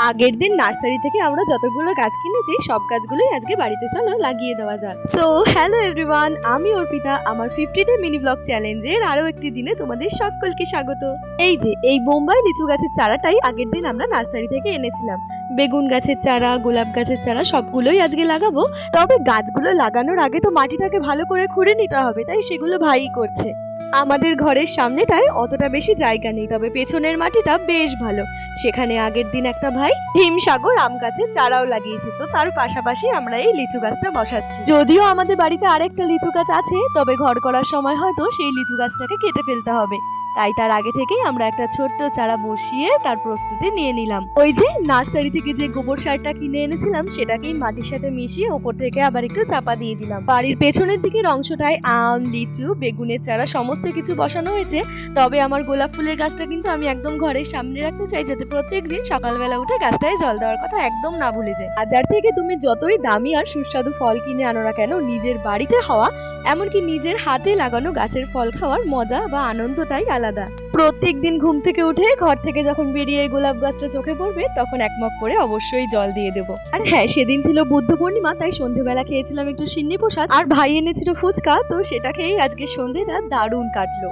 আগের দিন নার্সারি থেকে আমরা যতগুলো গাছ কিনেছি সব গাছগুলোই আজকে বাড়িতে চলো লাগিয়ে দেওয়া যাক। সো হ্যালো এভরিওয়ান, আমি অর্পিতা। আমার 50 ডে মিনি ব্লগ চ্যালেঞ্জের আরো একটি দিনে তোমাদের সকলকে স্বাগত। এই যে এই বোম্বাই লিচু গাছের চারাটাই আগের দিন আমরা নার্সারি থেকে এনেছিলাম। বেগুন গাছের চারা, গোলাপ গাছের চারা সবগুলোই আজকে লাগাবো। তবে গাছগুলো লাগানোর আগে তো মাটিটাকে ভালো করে খুঁড়ে নিতে হবে, তাই সেগুলো ভাই করছে। আমাদের ঘরের সামনেটায় অতটা বেশি জায়গা নেই, তবে পেছনের মাটিটা বেশ ভালো। সেখানে আগের দিন একটা ভাই হিমসাগর আম গাছের চারাও লাগিয়েছে, তো তার পাশাপাশি আমরা এই লিচু গাছটা বসাচ্ছি। যদিও আমাদের বাড়িতে আরেকটা লিচু গাছ আছে, তবে ঘর করার সময় হয়তো সেই লিচু গাছটাকে কেটে ফেলতে হবে, তাই তার আগে থেকেই আমরা একটা ছোট্ট চারা বসিয়ে তার প্রস্তুতি নিয়ে নিলাম। ওই যে নার্সারি থেকে যে গোবর সারটা কিনে এনেছিলাম সেটাকেই মাটির সাথে মিশিয়ে ওপর থেকে আবার একটু চাপা দিয়ে দিলাম। বাড়ির পেছনের দিকের অংশটায় আম, লিচু, বেগুনের চারা সমস্ত কিছু বসানো হয়েছে। তবে আমার গোলাপ ফুলের গাছটা কিন্তু আমি একদম ঘরের সামনে রাখতে চাই, যাতে প্রত্যেকদিন সকালবেলা উঠে গাছটায় জল দেওয়ার কথা একদম না ভুলে যায়। বাজার থেকে তুমি যতই দামি আর সুস্বাদু ফল কিনে আনো না কেন, নিজের বাড়িতে হওয়া, এমনকি নিজের হাতে লাগানো গাছের ফল খাওয়ার মজা বা আনন্দটাই আলাদা। প্রত্যেকদিন ঘুম থেকে উঠে ঘর থেকে যখন বেরিয়ে গোলাপ গাছটা চোখে পড়বে, তখন একমগ করে অবশ্যই জল দিয়ে দেবো। আর হ্যাঁ, সেদিন ছিল বুদ্ধ পূর্ণিমা, তাই সন্ধেবেলা খেয়েছিলাম একটু সিন্নি প্রসাদ, আর ভাই এনেছিল ফুচকা, তো সেটা খেয়েই আজকে সন্ধেটা দারুণ কাটলো।